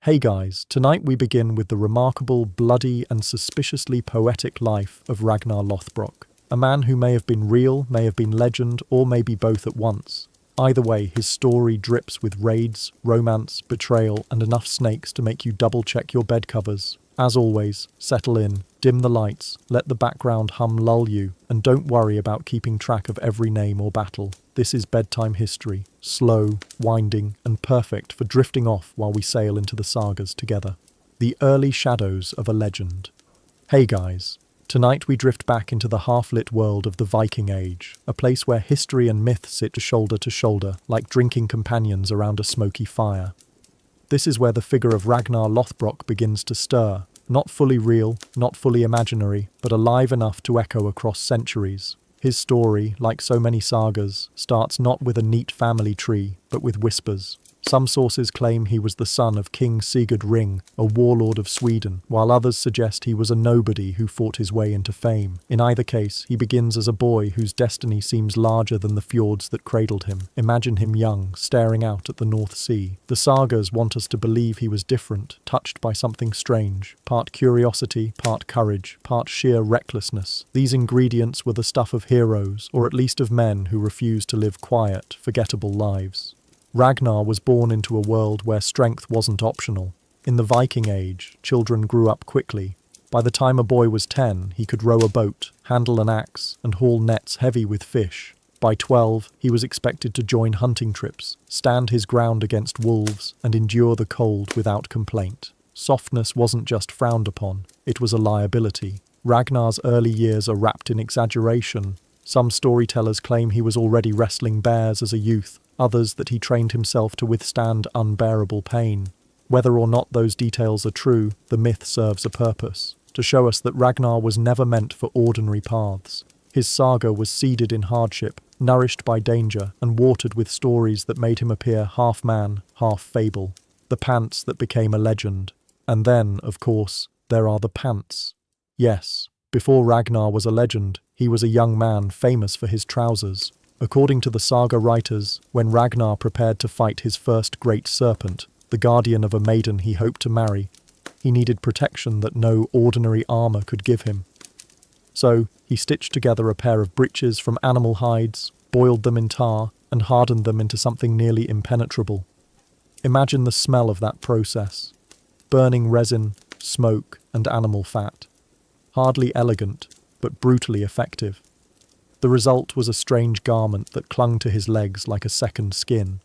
Hey guys, tonight we begin with the remarkable, bloody and suspiciously poetic life of Ragnar Lothbrok, a man who may have been real, may have been legend, or maybe both at once. Either way, his story drips with raids, romance, betrayal, and enough snakes to make you double-check your bed covers. As always, settle in, dim the lights, let the background hum lull you, and don't worry about keeping track of every name or battle. This is bedtime history, slow, winding, and perfect for drifting off while we sail into the sagas together. The early shadows of a legend. Hey guys, tonight we drift back into the half-lit world of the Viking Age, a place where history and myth sit shoulder to shoulder, like drinking companions around a smoky fire. This is where the figure of Ragnar Lothbrok begins to stir, not fully real, not fully imaginary, but alive enough to echo across centuries. His story, like so many sagas, starts not with a neat family tree, but with whispers. Some sources claim he was the son of King Sigurd Ring, a warlord of Sweden, while others suggest he was a nobody who fought his way into fame. In either case, he begins as a boy whose destiny seems larger than the fjords that cradled him. Imagine him young, staring out at the North Sea. The sagas want us to believe he was different, touched by something strange. Part curiosity, part courage, part sheer recklessness. These ingredients were the stuff of heroes, or at least of men who refused to live quiet, forgettable lives. Ragnar was born into a world where strength wasn't optional. In the Viking Age, children grew up quickly. By the time a boy was 10, he could row a boat, handle an axe, and haul nets heavy with fish. By 12, he was expected to join hunting trips, stand his ground against wolves, and endure the cold without complaint. Softness wasn't just frowned upon, it was a liability. Ragnar's early years are wrapped in exaggeration. Some storytellers claim he was already wrestling bears as a youth, others that he trained himself to withstand unbearable pain. Whether or not those details are true, the myth serves a purpose, to show us that Ragnar was never meant for ordinary paths. His saga was seeded in hardship, nourished by danger, and watered with stories that made him appear half man, half fable. The pants that became a legend. And then, of course, there are the pants. Yes, before Ragnar was a legend, he was a young man famous for his trousers. According to the saga writers, when Ragnar prepared to fight his first great Serpent, the guardian of a maiden he hoped to marry, he needed protection that no ordinary armor could give him. So, he stitched together a pair of breeches from animal hides, boiled them in tar, and hardened them into something nearly impenetrable. Imagine the smell of that process. Burning resin, smoke, and animal fat. Hardly elegant, but brutally effective. The result was a strange garment that clung to his legs like a second skin.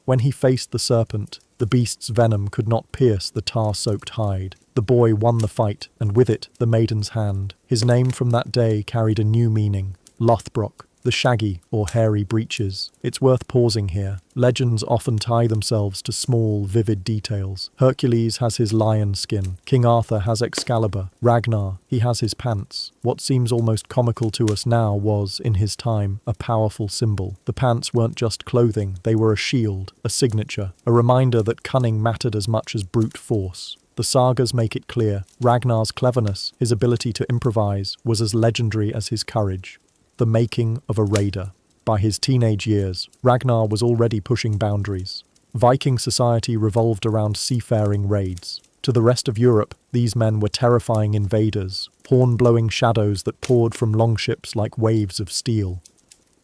When he faced the serpent, the beast's venom could not pierce the tar-soaked hide. The boy won the fight, and with it, the maiden's hand. His name from that day carried a new meaning, Lothbrok, the shaggy or hairy breeches. It's worth pausing here. Legends often tie themselves to small, vivid details. Hercules has his lion skin. King Arthur has Excalibur. Ragnar, he has his pants. What seems almost comical to us now was, in his time, a powerful symbol. The pants weren't just clothing, they were a shield, a signature, a reminder that cunning mattered as much as brute force. The sagas make it clear, Ragnar's cleverness, his ability to improvise, was as legendary as his courage. The making of a raider. By his teenage years, Ragnar was already pushing boundaries. Viking society revolved around seafaring raids. To the rest of Europe, these men were terrifying invaders, horn-blowing shadows that poured from longships like waves of steel.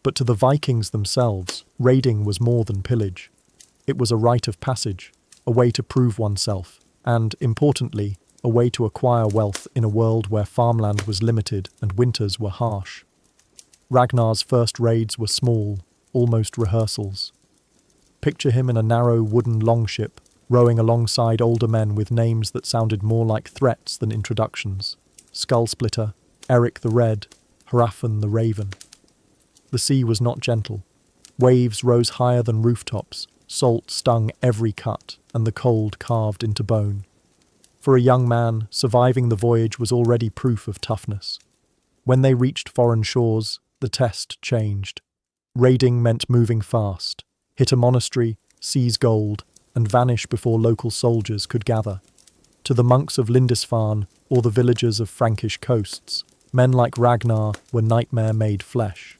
But to the Vikings themselves, raiding was more than pillage. It was a rite of passage, a way to prove oneself, and, importantly, a way to acquire wealth in a world where farmland was limited and winters were harsh. Ragnar's first raids were small, almost rehearsals. Picture him in a narrow wooden longship, rowing alongside older men with names that sounded more like threats than introductions. Skullsplitter, Eric the Red, Hrafn the Raven. The sea was not gentle. Waves rose higher than rooftops, salt stung every cut, and the cold carved into bone. For a young man, surviving the voyage was already proof of toughness. When they reached foreign shores, the test changed. Raiding meant moving fast, hit a monastery, seize gold, and vanish before local soldiers could gather. To the monks of Lindisfarne or the villagers of Frankish coasts, men like Ragnar were nightmare-made flesh.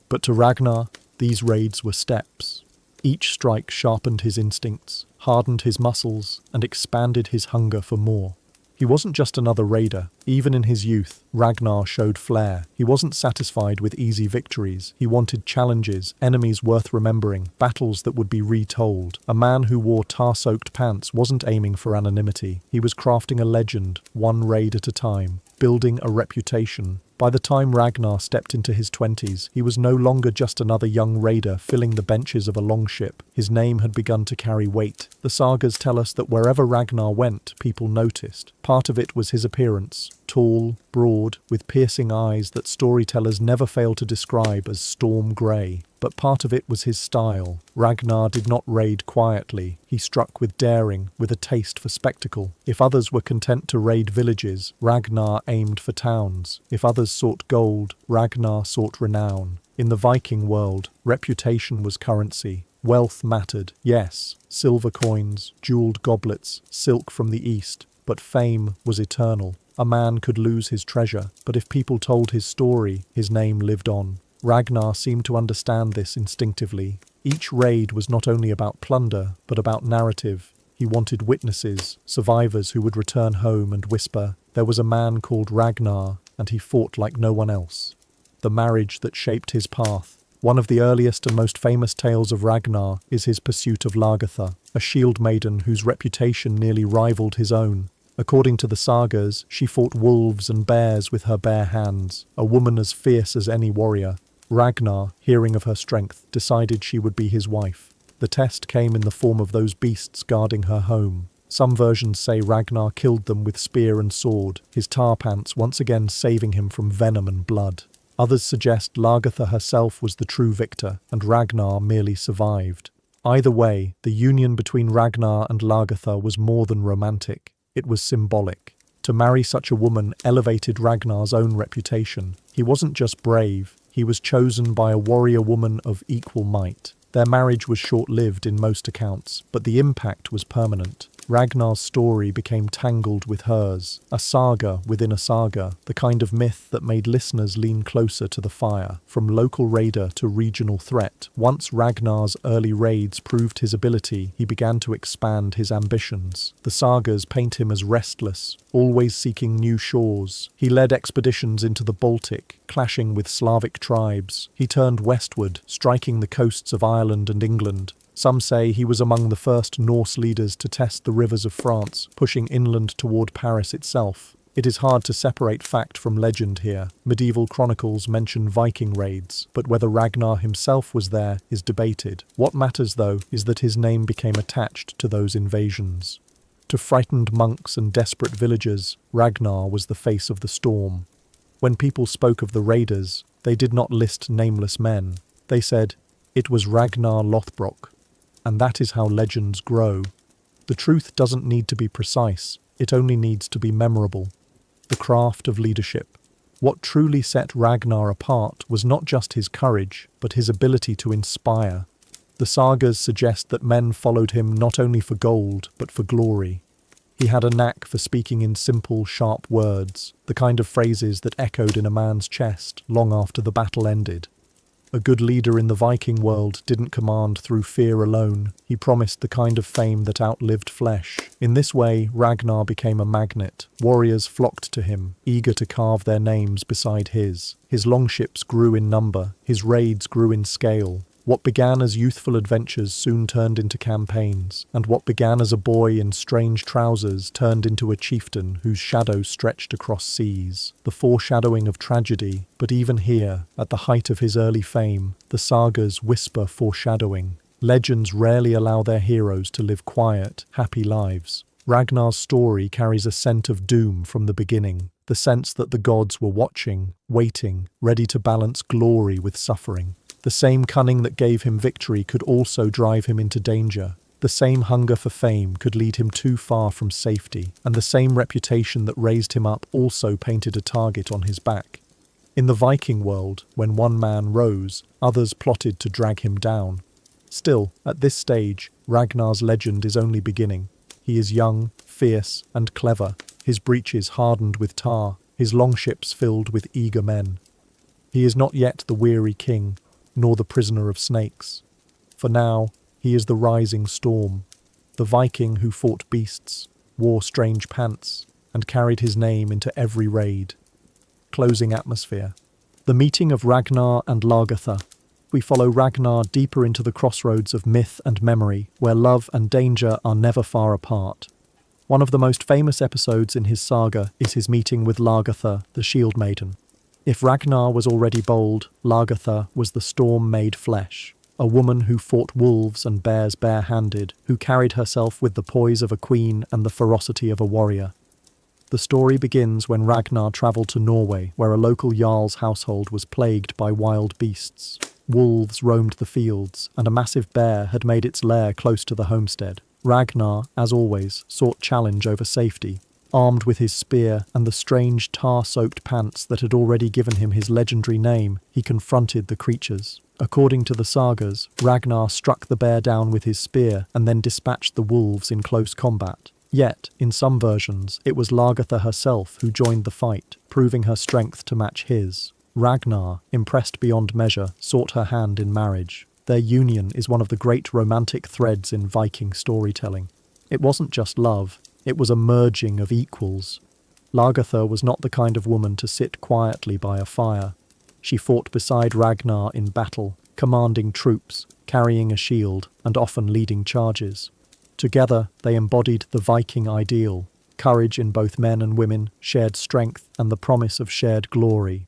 But to Ragnar, these raids were steps. Each strike sharpened his instincts. hardened his muscles, and expanded his hunger for more. He wasn't just another raider. Even in his youth, Ragnar showed flair. He wasn't satisfied with easy victories. He wanted challenges, enemies worth remembering, battles that would be retold. A man who wore tar-soaked pants wasn't aiming for anonymity. He was crafting a legend, one raid at a time, building a reputation. By the time Ragnar stepped into his 20s, he was no longer just another young raider filling the benches of a longship. His name had begun to carry weight. The sagas tell us that wherever Ragnar went, people noticed. Part of it was his appearance. Tall, broad, with piercing eyes that storytellers never fail to describe as storm grey. But part of it was his style. Ragnar did not raid quietly. He struck with daring, with a taste for spectacle. If others were content to raid villages, Ragnar aimed for towns. If others sought gold, Ragnar sought renown. In the Viking world, reputation was currency. Wealth mattered, yes, silver coins, jeweled goblets, silk from the east, but fame was eternal. A man could lose his treasure, but if people told his story, his name lived on. Ragnar seemed to understand this instinctively. Each raid was not only about plunder, but about narrative. He wanted witnesses, survivors who would return home and whisper, "There was a man called Ragnar, and he fought like no one else." The marriage that shaped his path. One of the earliest and most famous tales of Ragnar is his pursuit of Lagertha, a shield maiden whose reputation nearly rivaled his own. According to the sagas, she fought wolves and bears with her bare hands, a woman as fierce as any warrior. Ragnar, hearing of her strength, decided she would be his wife. The test came in the form of those beasts guarding her home. Some versions say Ragnar killed them with spear and sword, his tar pants once again saving him from venom and blood. Others suggest Lagertha herself was the true victor, and Ragnar merely survived. Either way, the union between Ragnar and Lagertha was more than romantic. It was symbolic. To marry such a woman elevated Ragnar's own reputation. He wasn't just brave, he was chosen by a warrior woman of equal might. Their marriage was short-lived in most accounts, but the impact was permanent. Ragnar's story became tangled with hers, a saga within a saga, the kind of myth that made listeners lean closer to the fire, from local raider to regional threat. Once Ragnar's early raids proved his ability, he began to expand his ambitions. The sagas paint him as restless, always seeking new shores. He led expeditions into the Baltic, clashing with Slavic tribes. He turned westward, striking the coasts of Ireland and England. Some say he was among the first Norse leaders to test the rivers of France, pushing inland toward Paris itself. It is hard to separate fact from legend here. Medieval chronicles mention Viking raids, but whether Ragnar himself was there is debated. What matters, though, is that his name became attached to those invasions. To frightened monks and desperate villagers, Ragnar was the face of the storm. When people spoke of the raiders, they did not list nameless men. They said, "It was Ragnar Lothbrok." And that is how legends grow. The truth doesn't need to be precise, it only needs to be memorable. The craft of leadership. What truly set Ragnar apart was not just his courage, but his ability to inspire. The sagas suggest that men followed him not only for gold, but for glory. He had a knack for speaking in simple, sharp words, the kind of phrases that echoed in a man's chest long after the battle ended. A good leader in the Viking world didn't command through fear alone. He promised the kind of fame that outlived flesh. In this way, Ragnar became a magnet. Warriors flocked to him, eager to carve their names beside his. His longships grew in number. His raids grew in scale. What began as youthful adventures soon turned into campaigns, and what began as a boy in strange trousers turned into a chieftain whose shadow stretched across seas. The foreshadowing of tragedy, but even here, at the height of his early fame, the sagas whisper foreshadowing. Legends rarely allow their heroes to live quiet, happy lives. Ragnar's story carries a scent of doom from the beginning, the sense that the gods were watching, waiting, ready to balance glory with suffering. The same cunning that gave him victory could also drive him into danger. The same hunger for fame could lead him too far from safety, and the same reputation that raised him up also painted a target on his back. In the Viking world, when one man rose, others plotted to drag him down. Still, at this stage, Ragnar's legend is only beginning. He is young, fierce, and clever, his breeches hardened with tar, his longships filled with eager men. He is not yet the weary king, nor the prisoner of snakes. For now, he is the rising storm, the Viking who fought beasts, wore strange pants, and carried his name into every raid. Closing atmosphere. The meeting of Ragnar and Lagertha. We follow Ragnar deeper into the crossroads of myth and memory, where love and danger are never far apart. One of the most famous episodes in his saga is his meeting with Lagertha, the Shield Maiden. If Ragnar was already bold, Lagertha was the storm made flesh, a woman who fought wolves and bears bare-handed, who carried herself with the poise of a queen and the ferocity of a warrior. The story begins when Ragnar travelled to Norway, where a local jarl's household was plagued by wild beasts. Wolves roamed the fields, and a massive bear had made its lair close to the homestead. Ragnar, as always, sought challenge over safety. Armed with his spear and the strange tar-soaked pants that had already given him his legendary name, he confronted the creatures. According to the sagas, Ragnar struck the bear down with his spear and then dispatched the wolves in close combat. Yet, in some versions, it was Lagertha herself who joined the fight, proving her strength to match his. Ragnar, impressed beyond measure, sought her hand in marriage. Their union is one of the great romantic threads in Viking storytelling. It wasn't just love, it was a merging of equals. Lagertha was not the kind of woman to sit quietly by a fire. She fought beside Ragnar in battle, commanding troops, carrying a shield, and often leading charges. Together, they embodied the Viking ideal, courage in both men and women, shared strength, and the promise of shared glory.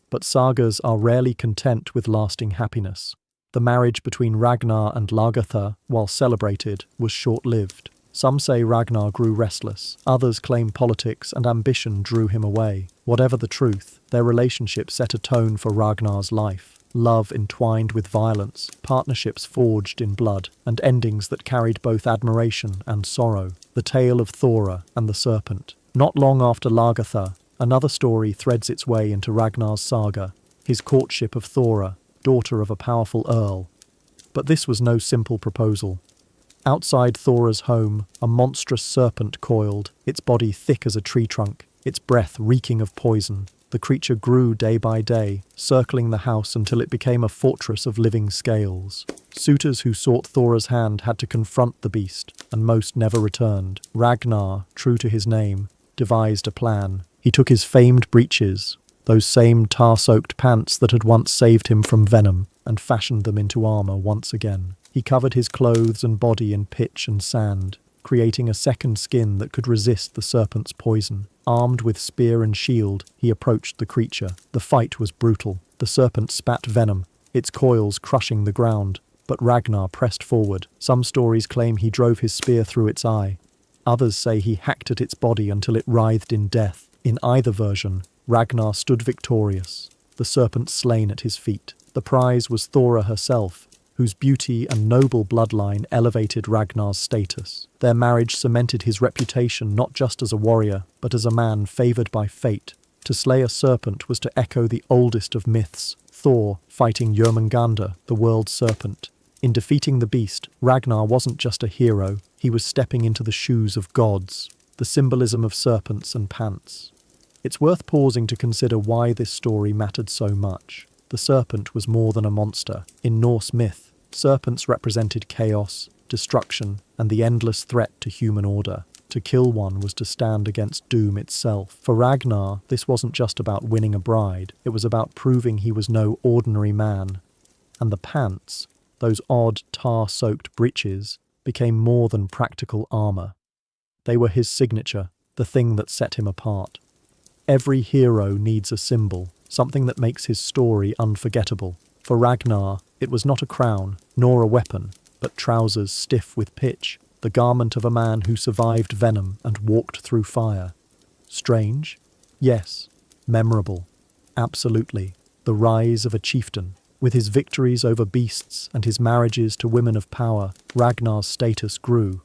But sagas are rarely content with lasting happiness. The marriage between Ragnar and Lagertha, while celebrated, was short-lived. Some say Ragnar grew restless, others claim politics and ambition drew him away. Whatever the truth, their relationship set a tone for Ragnar's life. Love entwined with violence, partnerships forged in blood, and endings that carried both admiration and sorrow. The tale of Thora and the Serpent. Not long after Lagertha, another story threads its way into Ragnar's saga, his courtship of Thora, daughter of a powerful earl. But this was no simple proposal. Outside Thora's home, a monstrous serpent coiled, its body thick as a tree trunk, its breath reeking of poison. The creature grew day by day, circling the house until it became a fortress of living scales. Suitors who sought Thora's hand had to confront the beast, and most never returned. Ragnar, true to his name, devised a plan. He took his famed breeches, those same tar-soaked pants that had once saved him from venom, and fashioned them into armour once again. He covered his clothes and body in pitch and sand, creating a second skin that could resist the serpent's poison. Armed with spear and shield, he approached the creature. The fight was brutal. The serpent spat venom, its coils crushing the ground, but Ragnar pressed forward. Some stories claim he drove his spear through its eye. Others say he hacked at its body until it writhed in death. In either version, Ragnar stood victorious, the serpent slain at his feet. The prize was Thora herself, whose beauty and noble bloodline elevated Ragnar's status. Their marriage cemented his reputation not just as a warrior, but as a man favoured by fate. To slay a serpent was to echo the oldest of myths, Thor fighting Jörmungandr, the world's serpent. In defeating the beast, Ragnar wasn't just a hero, he was stepping into the shoes of gods, the symbolism of serpents and pants. It's worth pausing to consider why this story mattered so much. The serpent was more than a monster. In Norse myth, serpents represented chaos, destruction, and the endless threat to human order. To kill one was to stand against doom itself. For Ragnar, this wasn't just about winning a bride, it was about proving he was no ordinary man. And the pants, those odd tar-soaked breeches, became more than practical armour. They were his signature, the thing that set him apart. Every hero needs a symbol, something that makes his story unforgettable. For Ragnar, it was not a crown, nor a weapon, but trousers stiff with pitch, the garment of a man who survived venom and walked through fire. Strange? Yes. Memorable? Absolutely. The rise of a chieftain. With his victories over beasts and his marriages to women of power, Ragnar's status grew.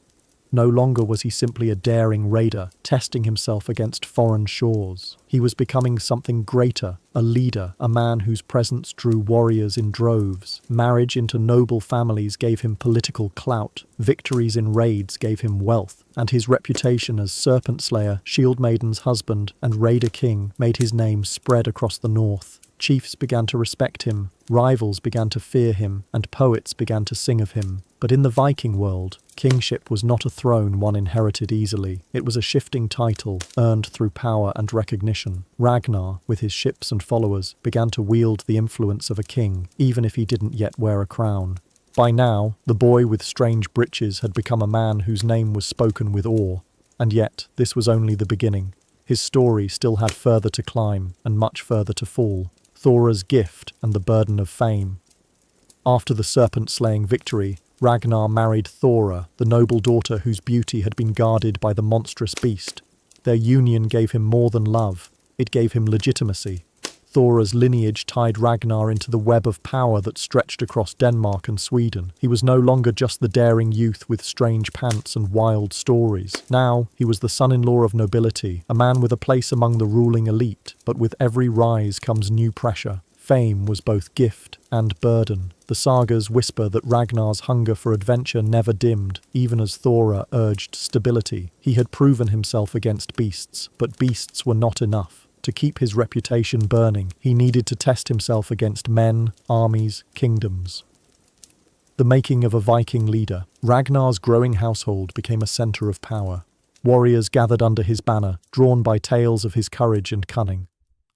No longer was he simply a daring raider, testing himself against foreign shores. He was becoming something greater, a leader, a man whose presence drew warriors in droves. Marriage into noble families gave him political clout, victories in raids gave him wealth, and his reputation as Serpent Slayer, Shield Maiden's husband, and Raider King made his name spread across the north. Chiefs began to respect him, Rivals began to fear him, and poets began to sing of him. But in the Viking world, kingship was not a throne one inherited easily. It was a shifting title, earned through power and recognition. Ragnar, with his ships and followers, began to wield the influence of a king, even if he didn't yet wear a crown. By now, the boy with strange breeches had become a man whose name was spoken with awe. And yet, this was only the beginning. His story still had further to climb, and much further to fall. Thora's gift and the burden of fame. After the serpent-slaying victory, Ragnar married Thora, the noble daughter whose beauty had been guarded by the monstrous beast. Their union gave him more than love, it gave him legitimacy. Thora's lineage tied Ragnar into the web of power that stretched across Denmark and Sweden. He was no longer just the daring youth with strange pants and wild stories. Now, he was the son-in-law of nobility, a man with a place among the ruling elite. But with every rise comes new pressure. Fame was both gift and burden. The sagas whisper that Ragnar's hunger for adventure never dimmed, even as Thora urged stability. He had proven himself against beasts, but beasts were not enough. To keep his reputation burning, he needed to test himself against men, armies, kingdoms. The making of a Viking leader, Ragnar's growing household became a centre of power. Warriors gathered under his banner, drawn by tales of his courage and cunning.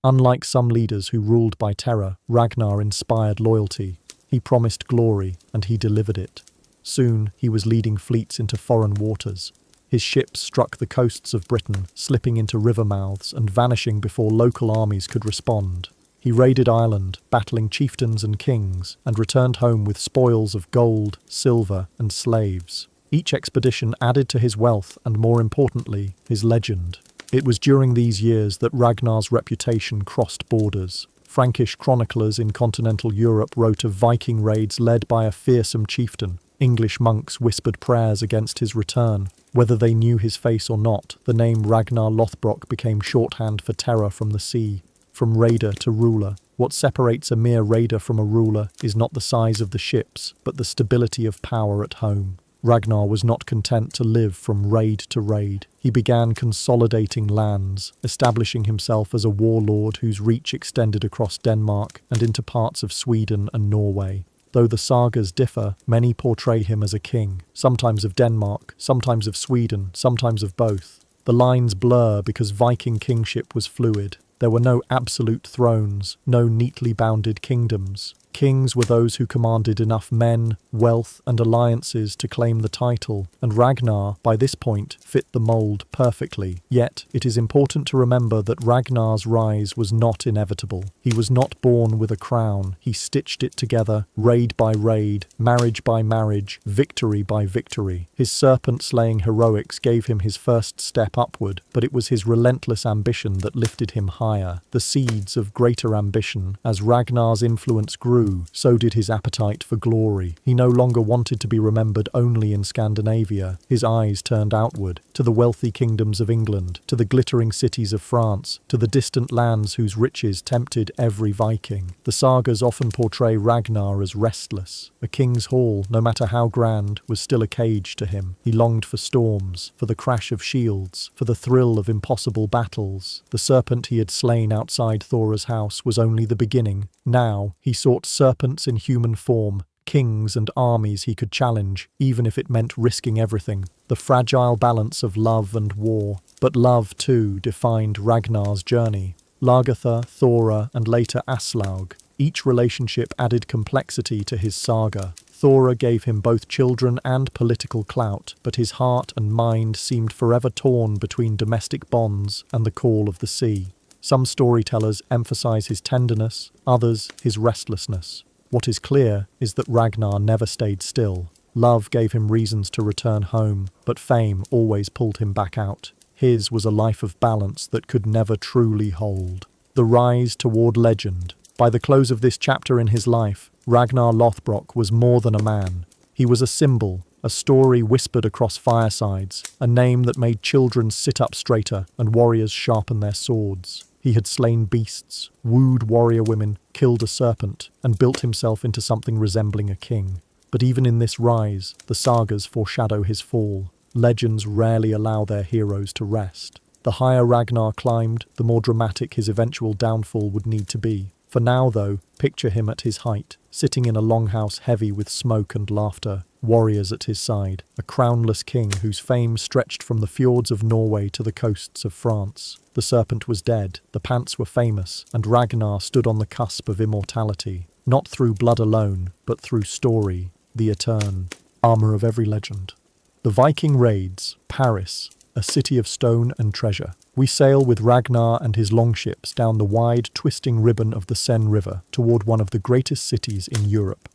Unlike some leaders who ruled by terror, Ragnar inspired loyalty. He promised glory, and he delivered it. Soon, he was leading fleets into foreign waters. His ships struck the coasts of Britain, slipping into river mouths and vanishing before local armies could respond. He raided Ireland, battling chieftains and kings, and returned home with spoils of gold, silver, and slaves. Each expedition added to his wealth and, more importantly, his legend. It was during these years that Ragnar's reputation crossed borders. Frankish chroniclers in continental Europe wrote of Viking raids led by a fearsome chieftain. English monks whispered prayers against his return. Whether they knew his face or not, the name Ragnar Lothbrok became shorthand for terror from the sea. From raider to ruler, what separates a mere raider from a ruler is not the size of the ships, but the stability of power at home. Ragnar was not content to live from raid to raid. He began consolidating lands, establishing himself as a warlord whose reach extended across Denmark and into parts of Sweden and Norway. Though the sagas differ, many portray him as a king, sometimes of Denmark, sometimes of Sweden, sometimes of both. The lines blur because Viking kingship was fluid. There were no absolute thrones, no neatly bounded kingdoms. Kings were those who commanded enough men, wealth, and alliances to claim the title, and Ragnar, by this point, fit the mould perfectly. Yet, it is important to remember that Ragnar's rise was not inevitable. He was not born with a crown. He stitched it together, raid by raid, marriage by marriage, victory by victory. His serpent-slaying heroics gave him his first step upward, but it was his relentless ambition that lifted him higher. The seeds of greater ambition. As Ragnar's influence grew, so did his appetite for glory. He no longer wanted to be remembered only in Scandinavia. His eyes turned outward, to the wealthy kingdoms of England, to the glittering cities of France, to the distant lands whose riches tempted every Viking. The sagas often portray Ragnar as restless. A king's hall, no matter how grand, was still a cage to him. He longed for storms, for the crash of shields, for the thrill of impossible battles. The serpent he had slain outside Thora's house was only the beginning. Now, he sought serpents in human form, kings and armies he could challenge, even if it meant risking everything. The fragile balance of love and war. But love, too, defined Ragnar's journey. Lagertha, Thora, and later Aslaug. Each relationship added complexity to his saga. Thora gave him both children and political clout, but his heart and mind seemed forever torn between domestic bonds and the call of the sea. Some storytellers emphasize his tenderness, others his restlessness. What is clear is that Ragnar never stayed still. Love gave him reasons to return home, but fame always pulled him back out. His was a life of balance that could never truly hold. The rise toward legend. By the close of this chapter in his life, Ragnar Lothbrok was more than a man. He was a symbol, a story whispered across firesides, a name that made children sit up straighter and warriors sharpen their swords. He had slain beasts, wooed warrior women, killed a serpent, and built himself into something resembling a king. But even in this rise, the sagas foreshadow his fall. Legends rarely allow their heroes to rest. The higher Ragnar climbed, the more dramatic his eventual downfall would need to be. For now, though, picture him at his height, sitting in a longhouse heavy with smoke and laughter, warriors at his side, a crownless king whose fame stretched from the fjords of Norway to the coasts of France. The Serpent was dead, the Pants were famous, and Ragnar stood on the cusp of immortality, not through blood alone, but through story, the etern, armor of every legend. The Viking raids, Paris, a city of stone and treasure. We sail with Ragnar and his longships down the wide, twisting ribbon of the Seine River toward one of the greatest cities in Europe,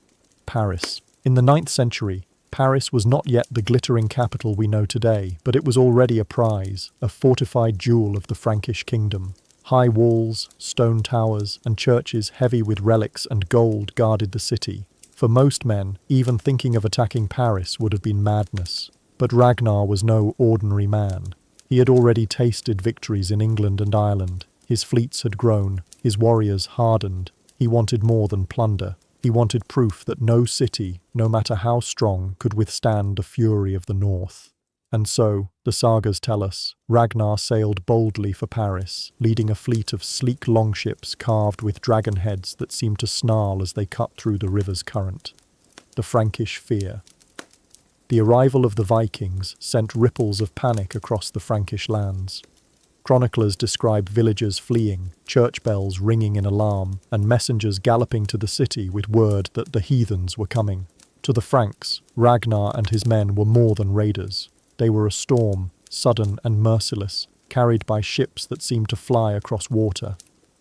Paris. In the 9th century, Paris was not yet the glittering capital we know today, but it was already a prize, a fortified jewel of the Frankish kingdom. High walls, stone towers, and churches heavy with relics and gold guarded the city. For most men, even thinking of attacking Paris would have been madness. But Ragnar was no ordinary man. He had already tasted victories in England and Ireland. His fleets had grown, his warriors hardened. He wanted more than plunder. He wanted proof that no city, no matter how strong, could withstand the fury of the north. And so, the sagas tell us, Ragnar sailed boldly for Paris, leading a fleet of sleek longships carved with dragon heads that seemed to snarl as they cut through the river's current. The Frankish fear. The arrival of the Vikings sent ripples of panic across the Frankish lands. Chroniclers describe villagers fleeing, church bells ringing in alarm, and messengers galloping to the city with word that the heathens were coming. To the Franks, Ragnar and his men were more than raiders. They were a storm, sudden and merciless, carried by ships that seemed to fly across water.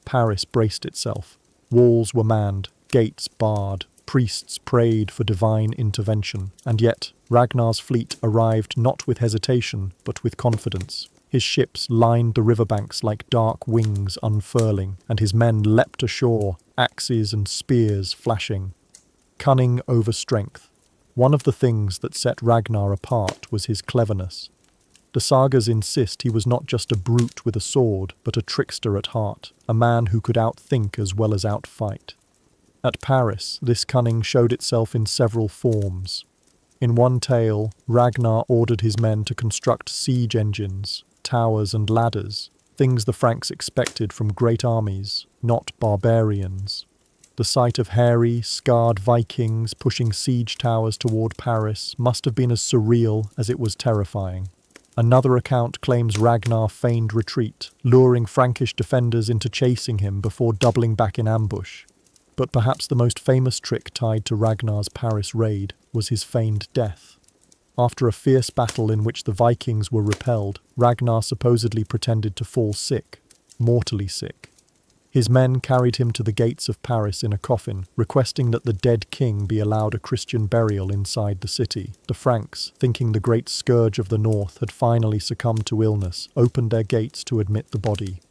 Paris braced itself. Walls were manned, gates barred, priests prayed for divine intervention, and yet Ragnar's fleet arrived not with hesitation, but with confidence. His ships lined the riverbanks like dark wings unfurling, and his men leapt ashore, axes and spears flashing. Cunning over strength. One of the things that set Ragnar apart was his cleverness. The sagas insist he was not just a brute with a sword, but a trickster at heart, a man who could outthink as well as outfight. At Paris, this cunning showed itself in several forms. In one tale, Ragnar ordered his men to construct siege engines, towers and ladders, things the Franks expected from great armies, not barbarians. The sight of hairy, scarred Vikings pushing siege towers toward Paris must have been as surreal as it was terrifying. Another account claims Ragnar feigned retreat, luring Frankish defenders into chasing him before doubling back in ambush. But perhaps the most famous trick tied to Ragnar's Paris raid was his feigned death. After a fierce battle in which the Vikings were repelled, Ragnar supposedly pretended to fall sick, mortally sick. His men carried him to the gates of Paris in a coffin, requesting that the dead king be allowed a Christian burial inside the city. The Franks, thinking the great scourge of the north had finally succumbed to illness, opened their gates to admit the body.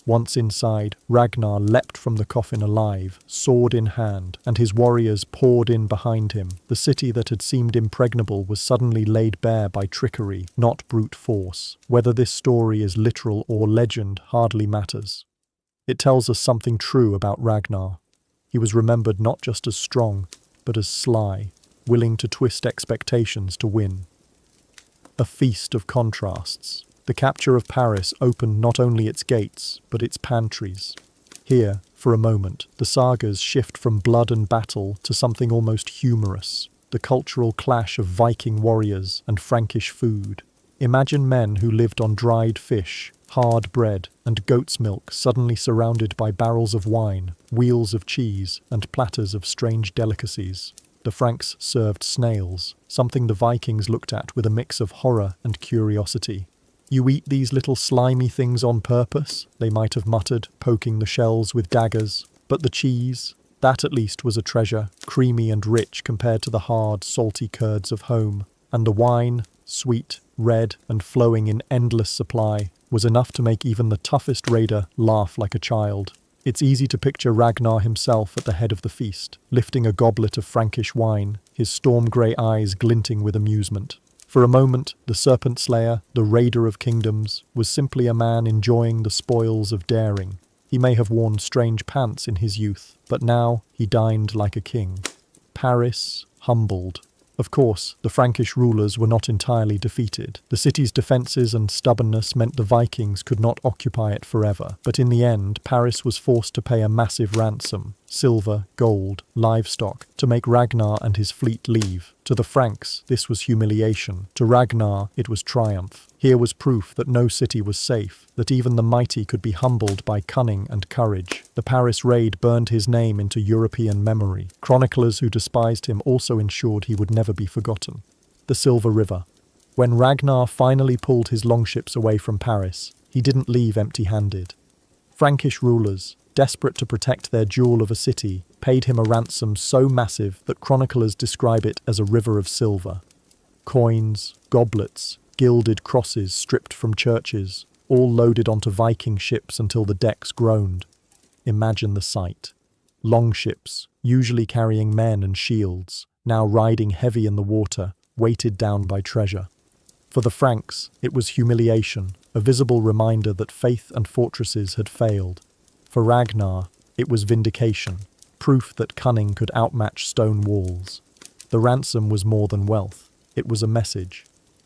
Once inside, Ragnar leapt from the coffin alive, sword in hand, and his warriors poured in behind him. The city that had seemed impregnable was suddenly laid bare by trickery, not brute force. Whether this story is literal or legend hardly matters. It tells us something true about Ragnar. He was remembered not just as strong, but as sly, willing to twist expectations to win. A feast of contrasts. The capture of Paris opened not only its gates, but its pantries. Here, for a moment, the sagas shift from blood and battle to something almost humorous, the cultural clash of Viking warriors and Frankish food. Imagine men who lived on dried fish, hard bread, and goat's milk suddenly surrounded by barrels of wine, wheels of cheese, and platters of strange delicacies. The Franks served snails, something the Vikings looked at with a mix of horror and curiosity. "You eat these little slimy things on purpose," they might have muttered, poking the shells with daggers. But the cheese, that at least was a treasure, creamy and rich compared to the hard, salty curds of home. And the wine, sweet, red, and flowing in endless supply, was enough to make even the toughest raider laugh like a child. It's easy to picture Ragnar himself at the head of the feast, lifting a goblet of Frankish wine, his storm-grey eyes glinting with amusement. For a moment, the Serpent Slayer, the raider of kingdoms, was simply a man enjoying the spoils of daring. He may have worn strange pants in his youth, but now he dined like a king. Paris humbled. Of course, the Frankish rulers were not entirely defeated. The city's defences and stubbornness meant the Vikings could not occupy it forever, but in the end, Paris was forced to pay a massive ransom, silver, gold, livestock, to make Ragnar and his fleet leave. To the Franks, this was humiliation. To Ragnar, it was triumph. Here was proof that no city was safe, that even the mighty could be humbled by cunning and courage. The Paris raid burned his name into European memory. Chroniclers who despised him also ensured he would never be forgotten. The Silver River. When Ragnar finally pulled his longships away from Paris, he didn't leave empty-handed. Frankish rulers, desperate to protect their jewel of a city, paid him a ransom so massive that chroniclers describe it as a river of silver. Coins, goblets, gilded crosses stripped from churches, all loaded onto Viking ships until the decks groaned. Imagine the sight. Longships, usually carrying men and shields, now riding heavy in the water, weighted down by treasure. For the Franks, it was humiliation, a visible reminder that faith and fortresses had failed. For Ragnar, it was vindication, proof that cunning could outmatch stone walls. The ransom was more than wealth, it was a message.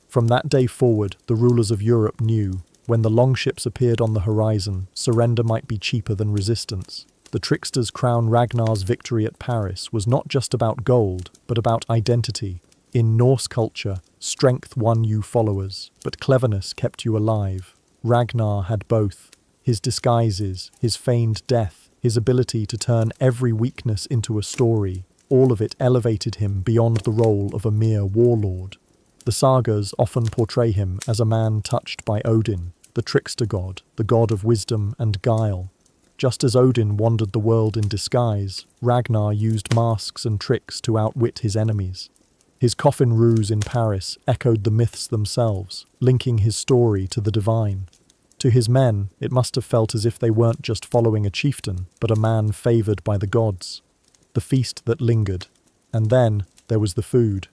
From that day forward, the rulers of Europe knew, when the longships appeared on the horizon, surrender might be cheaper than resistance. The trickster's crown Ragnar's victory at Paris was not just about gold, but about identity. In Norse culture, strength won you followers, but cleverness kept you alive. Ragnar had both. His disguises, his feigned death, his ability to turn every weakness into a story, all of it elevated him beyond the role of a mere warlord. The sagas often portray him as a man touched by Odin, the trickster god, the god of wisdom and guile. Just as Odin wandered the world in disguise, Ragnar used masks and tricks to outwit his enemies. His coffin ruse in Paris echoed the myths themselves, linking his story to the divine. To his men, it must have felt as if they weren't just following a chieftain, but a man favoured by the gods. The feast that lingered. And then there was the food.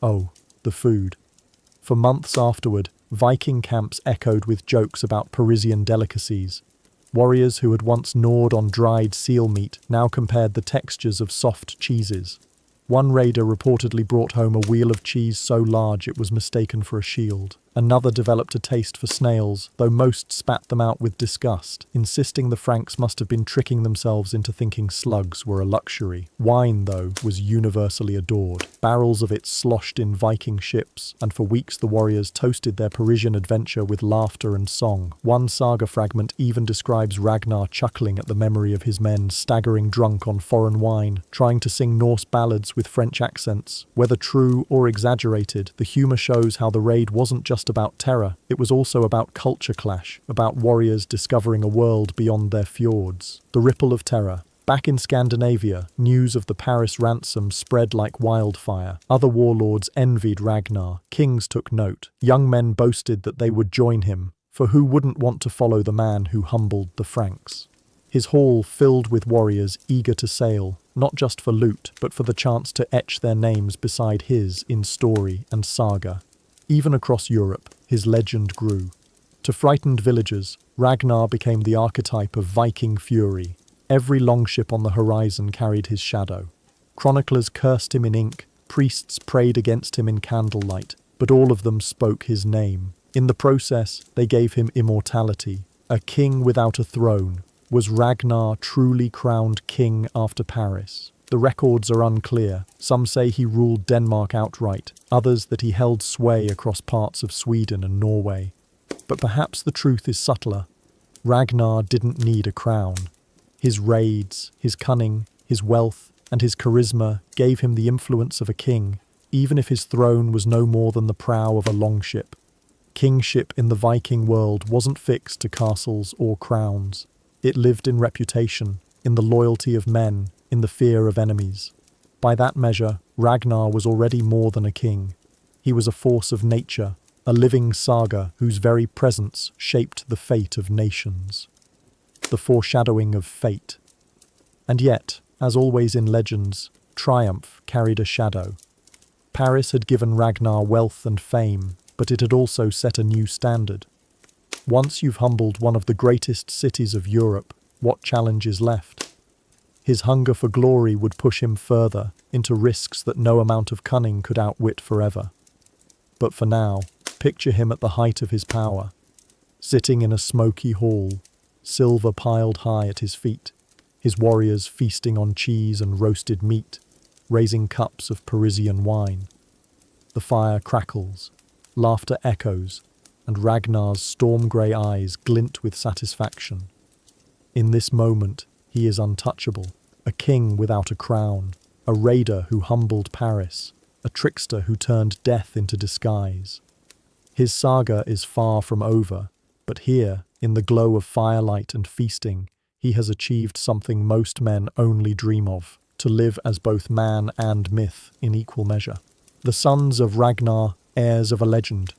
Oh, the food. For months afterward, Viking camps echoed with jokes about Parisian delicacies. Warriors who had once gnawed on dried seal meat now compared the textures of soft cheeses. One raider reportedly brought home a wheel of cheese so large it was mistaken for a shield. Another developed a taste for snails, though most spat them out with disgust, insisting the Franks must have been tricking themselves into thinking slugs were a luxury. Wine, though, was universally adored. Barrels of it sloshed in Viking ships, and for weeks the warriors toasted their Parisian adventure with laughter and song. One saga fragment even describes Ragnar chuckling at the memory of his men staggering drunk on foreign wine, trying to sing Norse ballads with French accents. Whether true or exaggerated, the humour shows how the raid wasn't just about terror, it was also about culture clash, about warriors discovering a world beyond their fjords. The ripple of terror. Back in Scandinavia, news of the Paris ransom spread like wildfire. Other warlords envied Ragnar. Kings took note. Young men boasted that they would join him, for who wouldn't want to follow the man who humbled the Franks? His hall filled with warriors eager to sail, not just for loot, but for the chance to etch their names beside his in story and saga. Even across Europe, his legend grew. To frightened villagers, Ragnar became the archetype of Viking fury. Every longship on the horizon carried his shadow. Chroniclers cursed him in ink, priests prayed against him in candlelight, but all of them spoke his name. In the process, they gave him immortality. A king without a throne. Was Ragnar truly crowned king after Paris? The records are unclear. Some say he ruled Denmark outright, others that he held sway across parts of Sweden and Norway. But perhaps the truth is subtler. Ragnar didn't need a crown. His raids, his cunning, his wealth, and his charisma gave him the influence of a king, even if his throne was no more than the prow of a longship. Kingship in the Viking world wasn't fixed to castles or crowns. It lived in reputation, in the loyalty of men, in the fear of enemies. By that measure, Ragnar was already more than a king. He was a force of nature, a living saga whose very presence shaped the fate of nations. The foreshadowing of fate. And yet, as always in legends, triumph carried a shadow. Paris had given Ragnar wealth and fame, but it had also set a new standard. Once you've humbled one of the greatest cities of Europe, what challenge is left? His hunger for glory would push him further, into risks that no amount of cunning could outwit forever. But for now, picture him at the height of his power, sitting in a smoky hall, silver piled high at his feet, his warriors feasting on cheese and roasted meat, raising cups of Parisian wine. The fire crackles, laughter echoes, and Ragnar's storm-grey eyes glint with satisfaction. In this moment, he is untouchable, a king without a crown, a raider who humbled Paris, a trickster who turned death into disguise. His saga is far from over, but here, in the glow of firelight and feasting, he has achieved something most men only dream of, to live as both man and myth in equal measure. The sons of Ragnar, heirs of a legend.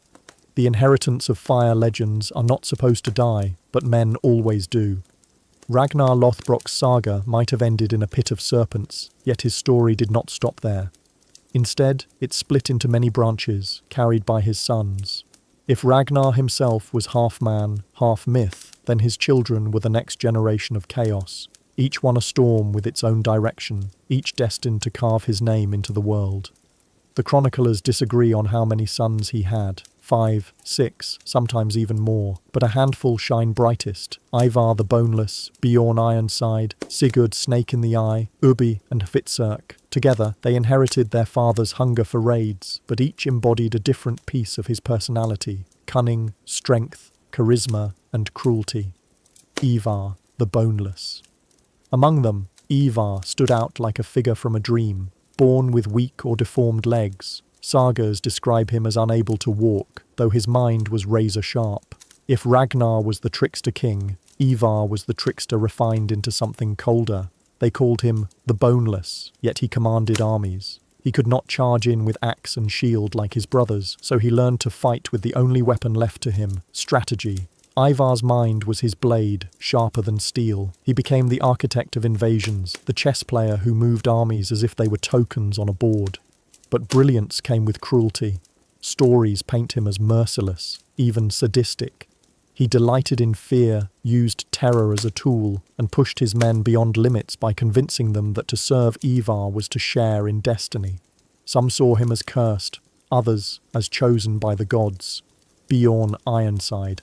The inheritance of fire legends are not supposed to die, but men always do. Ragnar Lothbrok's saga might have ended in a pit of serpents, yet his story did not stop there. Instead, it split into many branches, carried by his sons. If Ragnar himself was half man, half myth, then his children were the next generation of chaos, each one a storm with its own direction, each destined to carve his name into the world. The chroniclers disagree on how many sons he had, 5, 6, sometimes even more, but a handful shine brightest: Ivar the Boneless, Bjorn Ironside, Sigurd Snake in the Eye, Ubbi and Hvitserk. Together, they inherited their father's hunger for raids, but each embodied a different piece of his personality: cunning, strength, charisma, and cruelty. Ivar the Boneless. Among them, Ivar stood out like a figure from a dream, born with weak or deformed legs. Sagas describe him as unable to walk, though his mind was razor-sharp. If Ragnar was the trickster king, Ivar was the trickster refined into something colder. They called him the Boneless, yet he commanded armies. He could not charge in with axe and shield like his brothers, so he learned to fight with the only weapon left to him: strategy. Ivar's mind was his blade, sharper than steel. He became the architect of invasions, the chess player who moved armies as if they were tokens on a board. But brilliance came with cruelty. Stories paint him as merciless, even sadistic. He delighted in fear, used terror as a tool, and pushed his men beyond limits by convincing them that to serve Ivar was to share in destiny. Some saw him as cursed, others as chosen by the gods. Bjorn Ironside.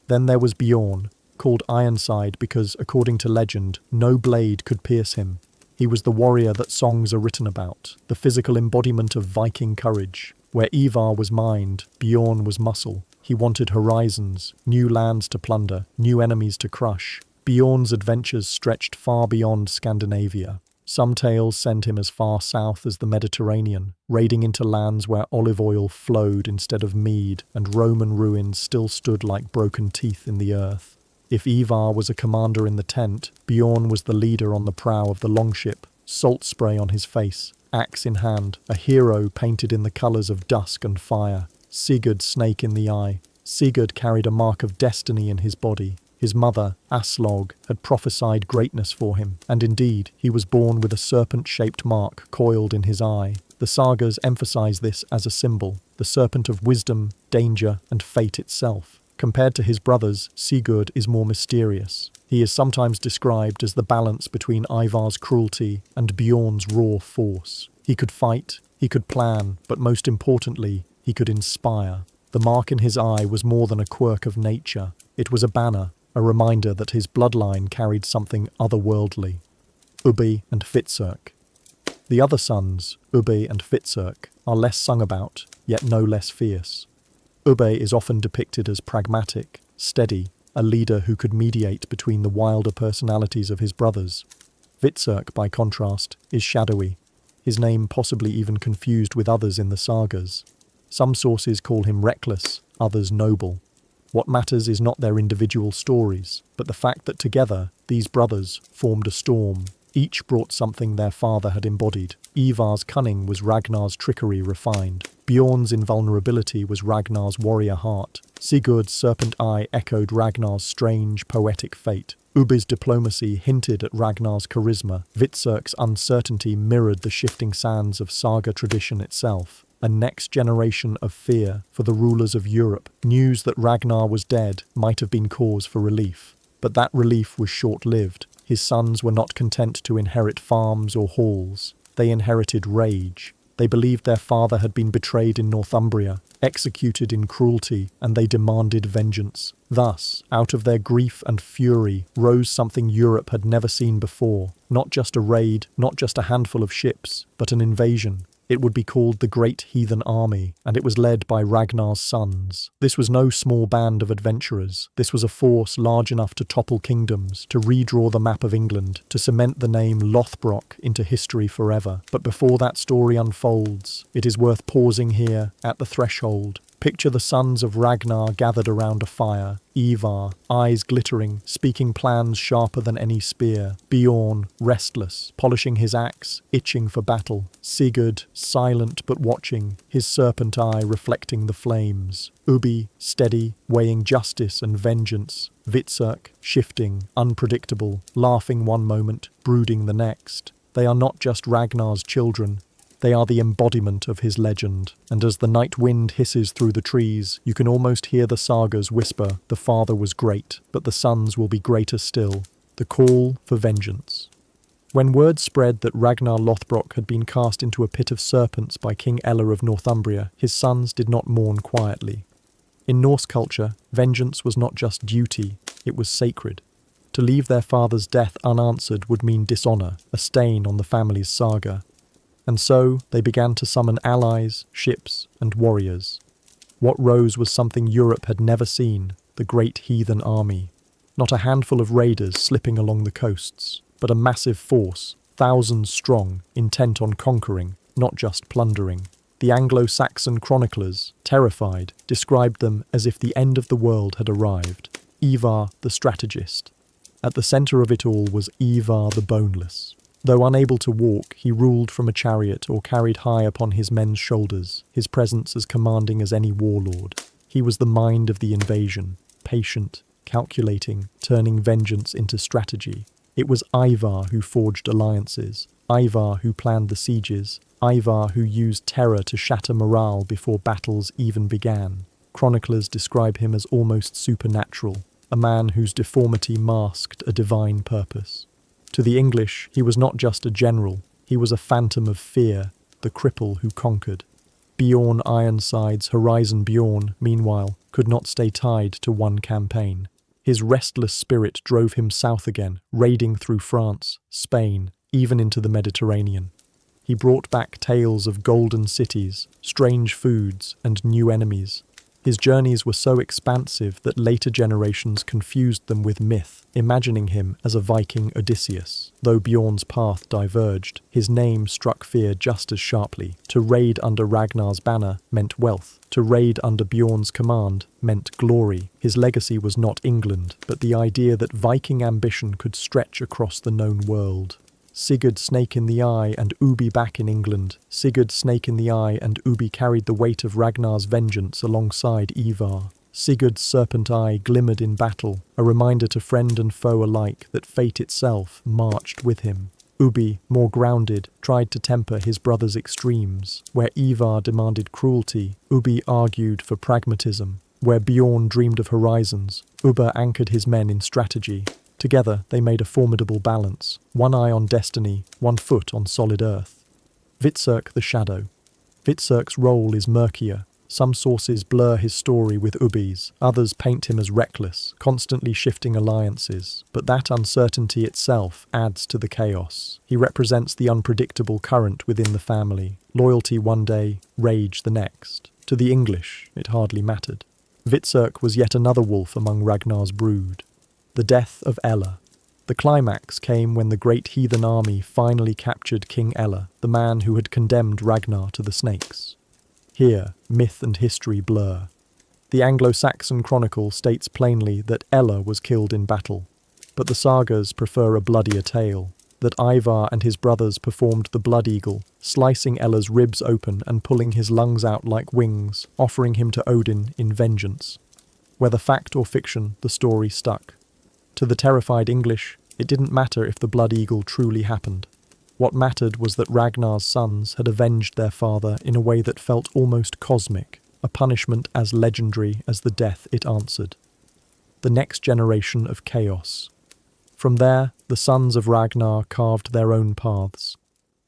Then there was Bjorn, called Ironside because, according to legend, no blade could pierce him. He was the warrior that songs are written about, the physical embodiment of Viking courage. Where Ivar was mind, Bjorn was muscle. He wanted horizons, new lands to plunder, new enemies to crush. Bjorn's adventures stretched far beyond Scandinavia. Some tales send him as far south as the Mediterranean, raiding into lands where olive oil flowed instead of mead, and Roman ruins still stood like broken teeth in the earth. If Ivar was a commander in the tent, Bjorn was the leader on the prow of the longship, salt spray on his face, axe in hand, a hero painted in the colours of dusk and fire. Sigurd Snake in the Eye. Sigurd carried a mark of destiny in his body. His mother, Aslog, had prophesied greatness for him, and indeed, he was born with a serpent-shaped mark coiled in his eye. The sagas emphasize this as a symbol, the serpent of wisdom, danger, and fate itself. Compared to his brothers, Sigurd is more mysterious. He is sometimes described as the balance between Ivar's cruelty and Bjorn's raw force. He could fight, he could plan, but most importantly, he could inspire. The mark in his eye was more than a quirk of nature. It was a banner, a reminder that his bloodline carried something otherworldly. Ubbi and Hvitserk. The other sons, Ubbi and Hvitserk, are less sung about, yet no less fierce. Ubbi is often depicted as pragmatic, steady, a leader who could mediate between the wilder personalities of his brothers. Hvitserk, by contrast, is shadowy, his name possibly even confused with others in the sagas. Some sources call him reckless, others noble. What matters is not their individual stories, but the fact that together, these brothers formed a storm. Each brought something their father had embodied. Ivar's cunning was Ragnar's trickery refined. Bjorn's invulnerability was Ragnar's warrior heart. Sigurd's serpent eye echoed Ragnar's strange, poetic fate. Ubbi's diplomacy hinted at Ragnar's charisma. Hvitserk's uncertainty mirrored the shifting sands of saga tradition itself. A next generation of fear for the rulers of Europe. News that Ragnar was dead might have been cause for relief. But that relief was short-lived. His sons were not content to inherit farms or halls. They inherited rage. They believed their father had been betrayed in Northumbria, executed in cruelty, and they demanded vengeance. Thus, out of their grief and fury, rose something Europe had never seen before. Not just a raid, not just a handful of ships, but an invasion. It would be called the Great Heathen Army, and it was led by Ragnar's sons. This was no small band of adventurers. This was a force large enough to topple kingdoms, to redraw the map of England, to cement the name Lothbrok into history forever. But before that story unfolds, it is worth pausing here, at the threshold. Picture the sons of Ragnar gathered around a fire. Ivar, eyes glittering, speaking plans sharper than any spear. Bjorn, restless, polishing his axe, itching for battle. Sigurd, silent but watching, his serpent eye reflecting the flames. Ubbi, steady, weighing justice and vengeance. Hvitserk, shifting, unpredictable, laughing one moment, brooding the next. They are not just Ragnar's children. They are the embodiment of his legend, and as the night wind hisses through the trees, you can almost hear the sagas whisper, the father was great, but the sons will be greater still. The call for vengeance. When word spread that Ragnar Lothbrok had been cast into a pit of serpents by King Ella of Northumbria, his sons did not mourn quietly. In Norse culture, vengeance was not just duty, it was sacred. To leave their father's death unanswered would mean dishonour, a stain on the family's saga. And so they began to summon allies, ships, and warriors. What rose was something Europe had never seen, the Great Heathen Army. Not a handful of raiders slipping along the coasts, but a massive force, thousands strong, intent on conquering, not just plundering. The Anglo-Saxon chroniclers, terrified, described them as if the end of the world had arrived. Ivar, the strategist. At the centre of it all was Ivar the Boneless. Though unable to walk, he ruled from a chariot or carried high upon his men's shoulders, his presence as commanding as any warlord. He was the mind of the invasion, patient, calculating, turning vengeance into strategy. It was Ivar who forged alliances, Ivar who planned the sieges, Ivar who used terror to shatter morale before battles even began. Chroniclers describe him as almost supernatural, a man whose deformity masked a divine purpose. To the English, he was not just a general, he was a phantom of fear, the cripple who conquered. Bjorn Ironside's Horizon Bjorn, meanwhile, could not stay tied to one campaign. His restless spirit drove him south again, raiding through France, Spain, even into the Mediterranean. He brought back tales of golden cities, strange foods, and new enemies. His journeys were so expansive that later generations confused them with myth, imagining him as a Viking Odysseus. Though Bjorn's path diverged, his name struck fear just as sharply. To raid under Ragnar's banner meant wealth. To raid under Bjorn's command meant glory. His legacy was not England, but the idea that Viking ambition could stretch across the known world. Sigurd Snake in the Eye and Ubbi back in England. Sigurd Snake in the Eye and Ubbi carried the weight of Ragnar's vengeance alongside Ivar. Sigurd's serpent eye glimmered in battle, a reminder to friend and foe alike that fate itself marched with him. Ubbi, more grounded, tried to temper his brother's extremes. Where Ivar demanded cruelty, Ubbi argued for pragmatism. Where Bjorn dreamed of horizons, Ubba anchored his men in strategy. Together, they made a formidable balance, one eye on destiny, one foot on solid earth. Hvitserk the Shadow. Hvitserk's role is murkier. Some sources blur his story with Ubbi's, others paint him as reckless, constantly shifting alliances. But that uncertainty itself adds to the chaos. He represents the unpredictable current within the family. Loyalty one day, rage the next. To the English, it hardly mattered. Hvitserk was yet another wolf among Ragnar's brood. The death of Ella. The climax came when the Great Heathen Army finally captured King Ella, the man who had condemned Ragnar to the snakes. Here, myth and history blur. The Anglo-Saxon Chronicle states plainly that Ella was killed in battle, but the sagas prefer a bloodier tale, that Ivar and his brothers performed the blood eagle, slicing Ella's ribs open and pulling his lungs out like wings, offering him to Odin in vengeance. Whether fact or fiction, the story stuck. To the terrified English, it didn't matter if the blood eagle truly happened. What mattered was that Ragnar's sons had avenged their father in a way that felt almost cosmic, a punishment as legendary as the death it answered. The next generation of chaos. From there, the sons of Ragnar carved their own paths.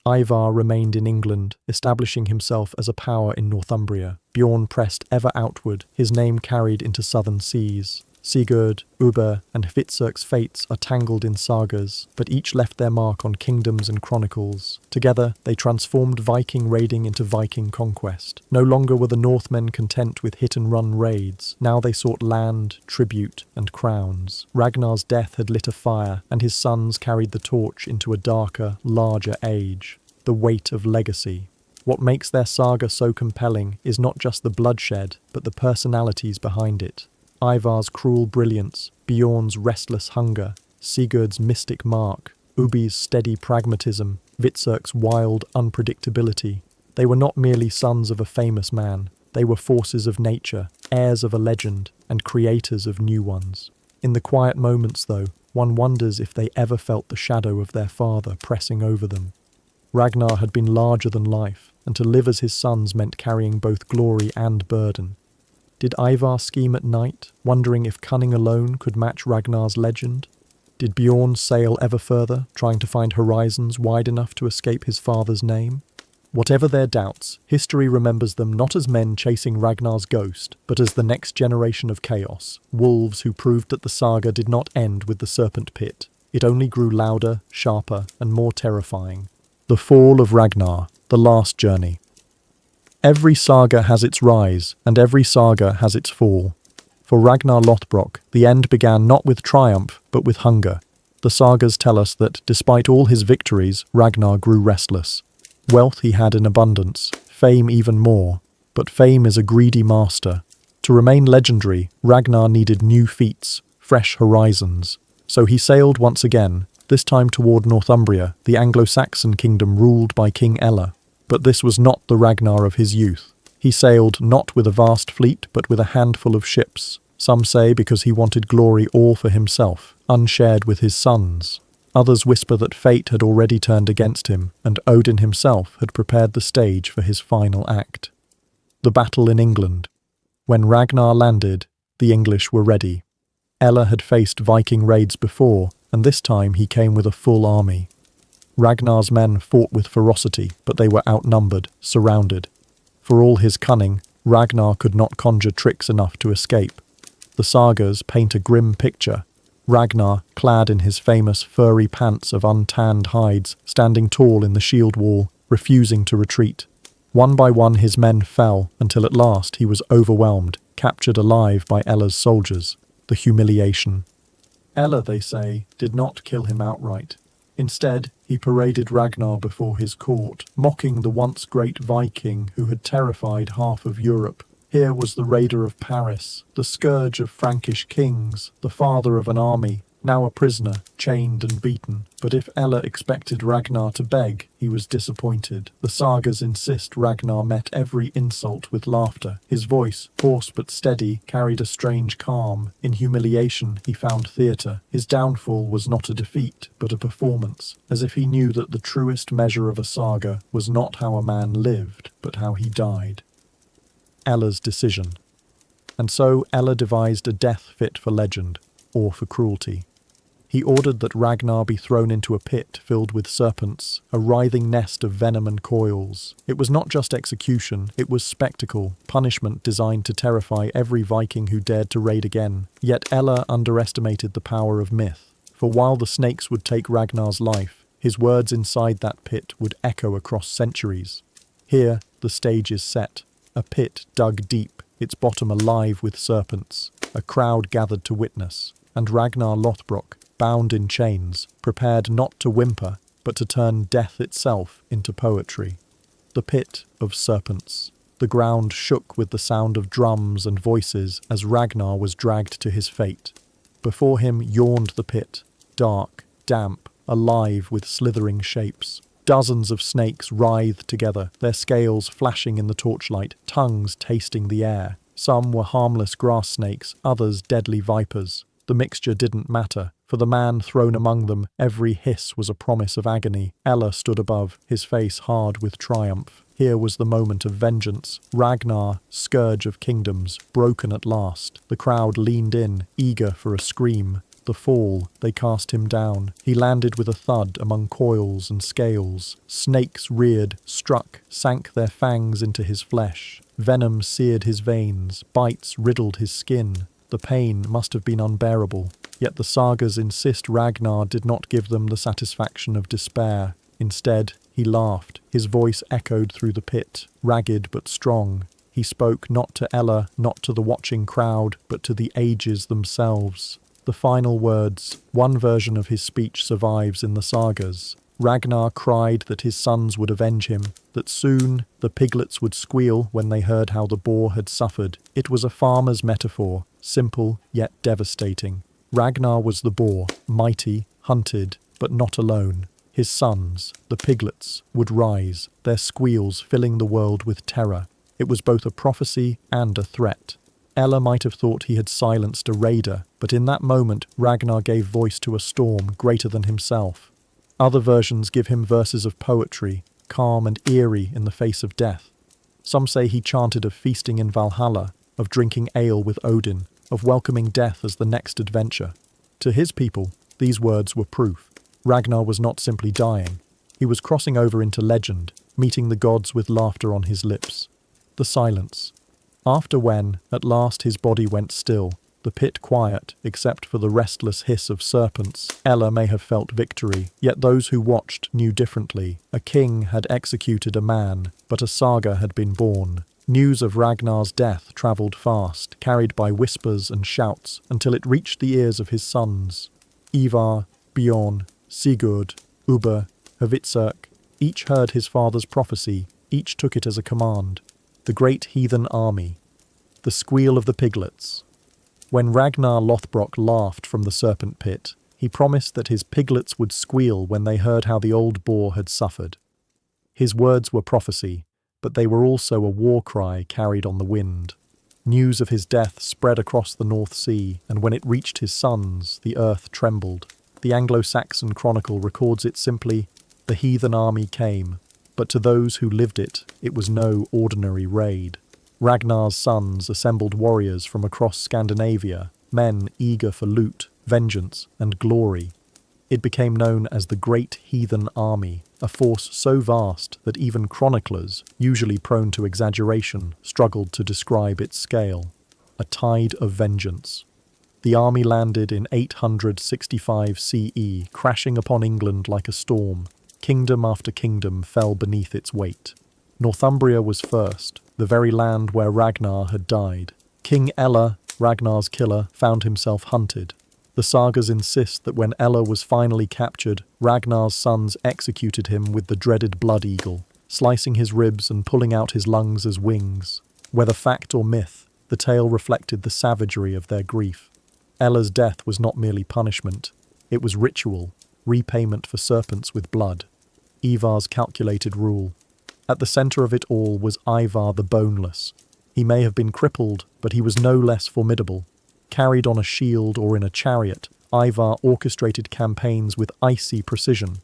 Ivar remained in England, establishing himself as a power in Northumbria. Bjorn pressed ever outward, his name carried into southern seas. Sigurd, Ubbe, and Hvitserk's fates are tangled in sagas, but each left their mark on kingdoms and chronicles. Together, they transformed Viking raiding into Viking conquest. No longer were the Northmen content with hit-and-run raids. Now they sought land, tribute, and crowns. Ragnar's death had lit a fire, and his sons carried the torch into a darker, larger age. The weight of legacy. What makes their saga so compelling is not just the bloodshed, but the personalities behind it. Ivar's cruel brilliance, Bjorn's restless hunger, Sigurd's mystic mark, Ubbe's steady pragmatism, Hvitserk's wild unpredictability. They were not merely sons of a famous man, they were forces of nature, heirs of a legend, and creators of new ones. In the quiet moments, though, one wonders if they ever felt the shadow of their father pressing over them. Ragnar had been larger than life, and to live as his sons meant carrying both glory and burden. Did Ivar scheme at night, wondering if cunning alone could match Ragnar's legend? Did Bjorn sail ever further, trying to find horizons wide enough to escape his father's name? Whatever their doubts, history remembers them not as men chasing Ragnar's ghost, but as the next generation of chaos, wolves who proved that the saga did not end with the Serpent pit. It only grew louder, sharper, and more terrifying. The fall of Ragnar, the last journey. Every saga has its rise, and every saga has its fall. For Ragnar Lothbrok, the end began not with triumph, but with hunger. The sagas tell us that, despite all his victories, Ragnar grew restless. Wealth he had in abundance, fame even more, but fame is a greedy master. To remain legendary, Ragnar needed new feats, fresh horizons. So he sailed once again, this time toward Northumbria, the Anglo-Saxon kingdom ruled by King Ella. But this was not the Ragnar of his youth. He sailed not with a vast fleet, but with a handful of ships. Some say because he wanted glory all for himself, unshared with his sons. Others whisper that fate had already turned against him, and Odin himself had prepared the stage for his final act. The battle in England. When Ragnar landed, the English were ready. Ella had faced Viking raids before, and this time he came with a full army. Ragnar's men fought with ferocity, but they were outnumbered, surrounded. For all his cunning, Ragnar could not conjure tricks enough to escape. The sagas paint a grim picture. Ragnar, clad in his famous furry pants of untanned hides, standing tall in the shield wall, refusing to retreat. One by one his men fell, until at last he was overwhelmed, captured alive by Ella's soldiers. The humiliation. Ella, they say, did not kill him outright. Instead, he paraded Ragnar before his court, mocking the once great Viking who had terrified half of Europe. Here was the raider of Paris, the scourge of Frankish kings, the father of an army, now a prisoner, chained and beaten. But if Ella expected Ragnar to beg, he was disappointed. The sagas insist Ragnar met every insult with laughter. His voice, hoarse but steady, carried a strange calm. In humiliation, he found theatre. His downfall was not a defeat, but a performance, as if he knew that the truest measure of a saga was not how a man lived, but how he died. Ella's decision. And so Ella devised a death fit for legend, or for cruelty. He ordered that Ragnar be thrown into a pit filled with serpents, a writhing nest of venom and coils. It was not just execution, it was spectacle, punishment designed to terrify every Viking who dared to raid again. Yet Ella underestimated the power of myth, for while the snakes would take Ragnar's life, his words inside that pit would echo across centuries. Here, the stage is set. A pit dug deep, its bottom alive with serpents. A crowd gathered to witness, and Ragnar Lothbrok, bound in chains, prepared not to whimper, but to turn death itself into poetry. The pit of serpents. The ground shook with the sound of drums and voices as Ragnar was dragged to his fate. Before him yawned the pit, dark, damp, alive with slithering shapes. Dozens of snakes writhed together, their scales flashing in the torchlight, tongues tasting the air. Some were harmless grass snakes, others deadly vipers. The mixture didn't matter. For the man thrown among them, every hiss was a promise of agony. Ella stood above, his face hard with triumph. Here was the moment of vengeance. Ragnar, scourge of kingdoms, broken at last. The crowd leaned in, eager for a scream. The fall, they cast him down. He landed with a thud among coils and scales. Snakes reared, struck, sank their fangs into his flesh. Venom seared his veins, bites riddled his skin. The pain must have been unbearable. Yet the sagas insist Ragnar did not give them the satisfaction of despair. Instead, he laughed. His voice echoed through the pit, ragged but strong. He spoke not to Ella, not to the watching crowd, but to the ages themselves. The final words, one version of his speech survives in the sagas. Ragnar cried that his sons would avenge him, that soon the piglets would squeal when they heard how the boar had suffered. It was a farmer's metaphor, simple yet devastating. Ragnar was the boar, mighty, hunted, but not alone. His sons, the piglets, would rise, their squeals filling the world with terror. It was both a prophecy and a threat. Ella might have thought he had silenced a raider, but in that moment Ragnar gave voice to a storm greater than himself. Other versions give him verses of poetry, calm and eerie in the face of death. Some say he chanted of feasting in Valhalla, of drinking ale with Odin, of welcoming death as the next adventure. To his people, these words were proof. Ragnar was not simply dying. He was crossing over into legend, meeting the gods with laughter on his lips. The silence. After when, at last his body went still, the pit quiet, except for the restless hiss of serpents, Ella may have felt victory, yet those who watched knew differently. A king had executed a man, but a saga had been born. News of Ragnar's death travelled fast, carried by whispers and shouts, until it reached the ears of his sons. Ivar, Bjorn, Sigurd, Ubbe, Hvitserk, each heard his father's prophecy, each took it as a command. The Great Heathen Army. The squeal of the piglets. When Ragnar Lothbrok laughed from the Serpent pit, he promised that his piglets would squeal when they heard how the old boar had suffered. His words were prophecy, but they were also a war cry carried on the wind. News of his death spread across the North Sea, and when it reached his sons, the earth trembled. The Anglo-Saxon Chronicle records it simply, "The heathen army came," but to those who lived it, it was no ordinary raid. Ragnar's sons assembled warriors from across Scandinavia, men eager for loot, vengeance, and glory. It became known as the Great Heathen Army, a force so vast that even chroniclers, usually prone to exaggeration, struggled to describe its scale. A tide of vengeance. The army landed in 865 CE, crashing upon England like a storm. Kingdom after kingdom fell beneath its weight. Northumbria was first, the very land where Ragnar had died. King Ella, Ragnar's killer, found himself hunted. The sagas insist that when Ella was finally captured, Ragnar's sons executed him with the dreaded blood eagle, slicing his ribs and pulling out his lungs as wings. Whether fact or myth, the tale reflected the savagery of their grief. Ella's death was not merely punishment, it was ritual, repayment for serpents with blood. Ivar's calculated rule. At the centre of it all was Ivar the Boneless. He may have been crippled, but he was no less formidable. Carried on a shield or in a chariot, Ivar orchestrated campaigns with icy precision.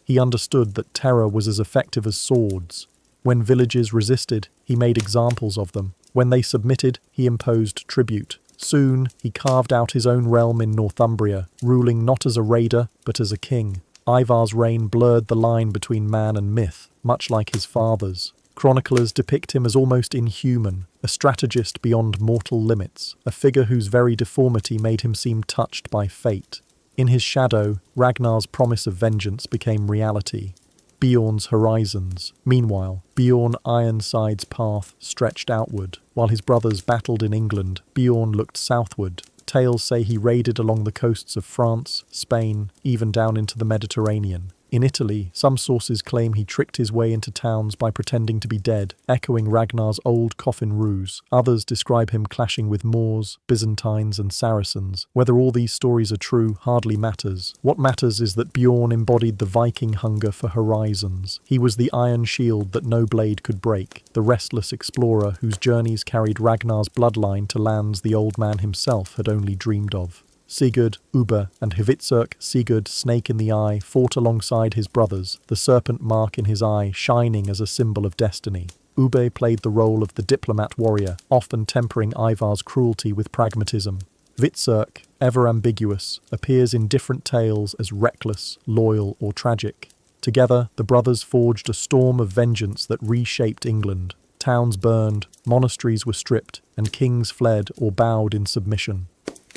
He understood that terror was as effective as swords. When villages resisted, he made examples of them. When they submitted, he imposed tribute. Soon, he carved out his own realm in Northumbria, ruling not as a raider, but as a king. Ivar's reign blurred the line between man and myth, much like his father's. Chroniclers depict him as almost inhuman, a strategist beyond mortal limits, a figure whose very deformity made him seem touched by fate. In his shadow, Ragnar's promise of vengeance became reality. Bjorn's horizons. Meanwhile, Bjorn Ironside's path stretched outward. While his brothers battled in England, Bjorn looked southward. Tales say he raided along the coasts of France, Spain, even down into the Mediterranean. In Italy, some sources claim he tricked his way into towns by pretending to be dead, echoing Ragnar's old coffin ruse. Others describe him clashing with Moors, Byzantines and Saracens. Whether all these stories are true hardly matters. What matters is that Bjorn embodied the Viking hunger for horizons. He was the iron shield that no blade could break, the restless explorer whose journeys carried Ragnar's bloodline to lands the old man himself had only dreamed of. Sigurd, Ubbe, and Hvitserk, Sigurd, snake in the eye, fought alongside his brothers, the serpent mark in his eye shining as a symbol of destiny. Ubbe played the role of the diplomat warrior, often tempering Ivar's cruelty with pragmatism. Hvitserk, ever ambiguous, appears in different tales as reckless, loyal, or tragic. Together, the brothers forged a storm of vengeance that reshaped England. Towns burned, monasteries were stripped, and kings fled or bowed in submission.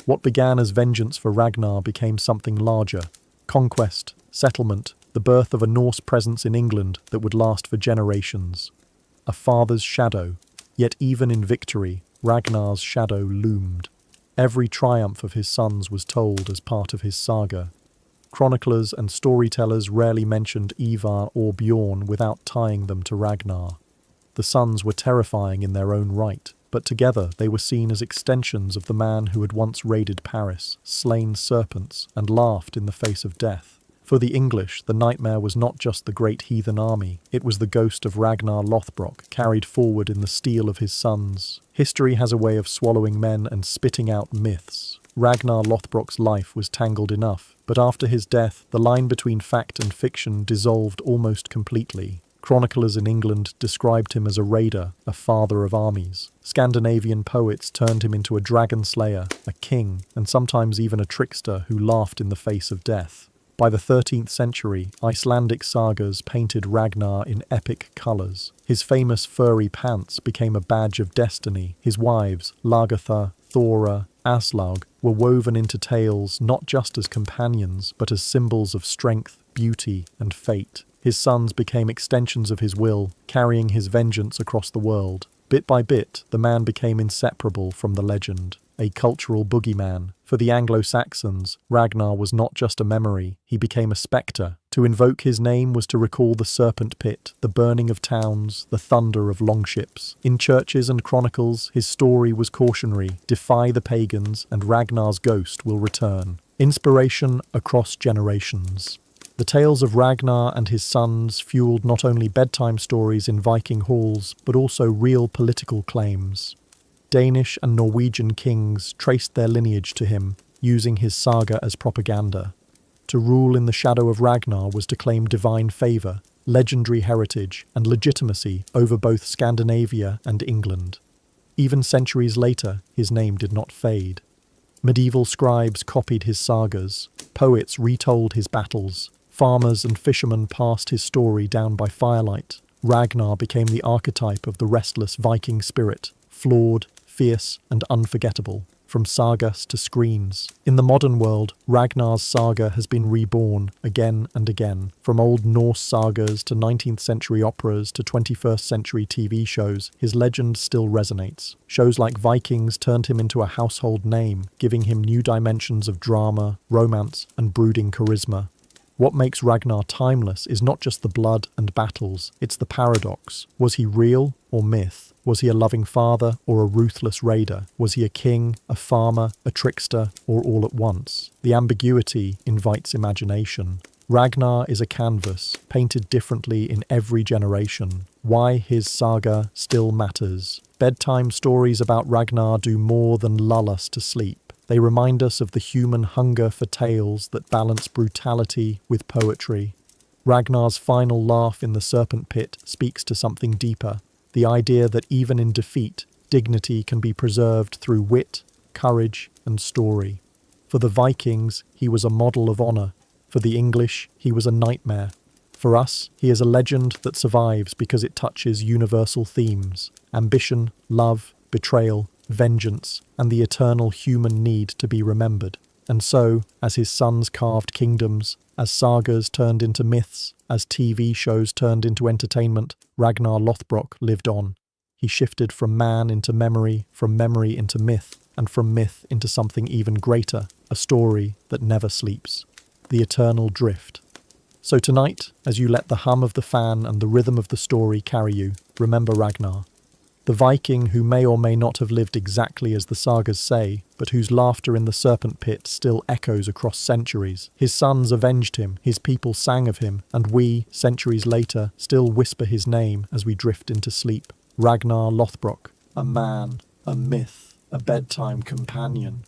What began as vengeance for Ragnar became something larger: conquest, settlement, the birth of a Norse presence in England that would last for generations. A father's shadow, yet even in victory, Ragnar's shadow loomed. Every triumph of his sons was told as part of his saga. Chroniclers and storytellers rarely mentioned Ivar or Bjorn without tying them to Ragnar. The sons were terrifying in their own right, but together they were seen as extensions of the man who had once raided Paris, slain serpents, and laughed in the face of death. For the English, the nightmare was not just the Great Heathen Army, it was the ghost of Ragnar Lothbrok, carried forward in the steel of his sons. History has a way of swallowing men and spitting out myths. Ragnar Lothbrok's life was tangled enough, but after his death, the line between fact and fiction dissolved almost completely. Chroniclers in England described him as a raider, a father of armies. Scandinavian poets turned him into a dragon slayer, a king, and sometimes even a trickster who laughed in the face of death. By the 13th century, Icelandic sagas painted Ragnar in epic colours. His famous furry pants became a badge of destiny. His wives, Lagertha, Thora, Aslaug, were woven into tales not just as companions, but as symbols of strength, beauty, and fate. His sons became extensions of his will, carrying his vengeance across the world. Bit by bit, the man became inseparable from the legend, a cultural boogeyman. For the Anglo-Saxons, Ragnar was not just a memory, he became a spectre. To invoke his name was to recall the Serpent pit, the burning of towns, the thunder of longships. In churches and chronicles, his story was cautionary: defy the pagans, and Ragnar's ghost will return. Inspiration across generations. The tales of Ragnar and his sons fueled not only bedtime stories in Viking halls, but also real political claims. Danish and Norwegian kings traced their lineage to him, using his saga as propaganda. To rule in the shadow of Ragnar was to claim divine favour, legendary heritage, and legitimacy over both Scandinavia and England. Even centuries later, his name did not fade. Medieval scribes copied his sagas, poets retold his battles, farmers and fishermen passed his story down by firelight. Ragnar became the archetype of the restless Viking spirit, flawed, fierce, and unforgettable, from sagas to screens. In the modern world, Ragnar's saga has been reborn again and again. From old Norse sagas to 19th century operas to 21st century TV shows, his legend still resonates. Shows like Vikings turned him into a household name, giving him new dimensions of drama, romance, and brooding charisma. What makes Ragnar timeless is not just the blood and battles, it's the paradox. Was he real or myth? Was he a loving father or a ruthless raider? Was he a king, a farmer, a trickster, or all at once? The ambiguity invites imagination. Ragnar is a canvas, painted differently in every generation. Why his saga still matters. Bedtime stories about Ragnar do more than lull us to sleep. They remind us of the human hunger for tales that balance brutality with poetry. Ragnar's final laugh in the Serpent pit speaks to something deeper, the idea that even in defeat, dignity can be preserved through wit, courage, and story. For the Vikings, he was a model of honour. For the English, he was a nightmare. For us, he is a legend that survives because it touches universal themes: ambition, love, betrayal, vengeance, and the eternal human need to be remembered. And so, as his sons carved kingdoms, as sagas turned into myths, as TV shows turned into entertainment, Ragnar Lothbrok lived on. He shifted from man into memory, from memory into myth, and from myth into something even greater, a story that never sleeps. The eternal drift. So tonight, as you let the hum of the fan and the rhythm of the story carry you, remember Ragnar. The Viking who may or may not have lived exactly as the sagas say, but whose laughter in the Serpent pit still echoes across centuries. His sons avenged him, his people sang of him, and we, centuries later, still whisper his name as we drift into sleep. Ragnar Lothbrok, a man, a myth, a bedtime companion.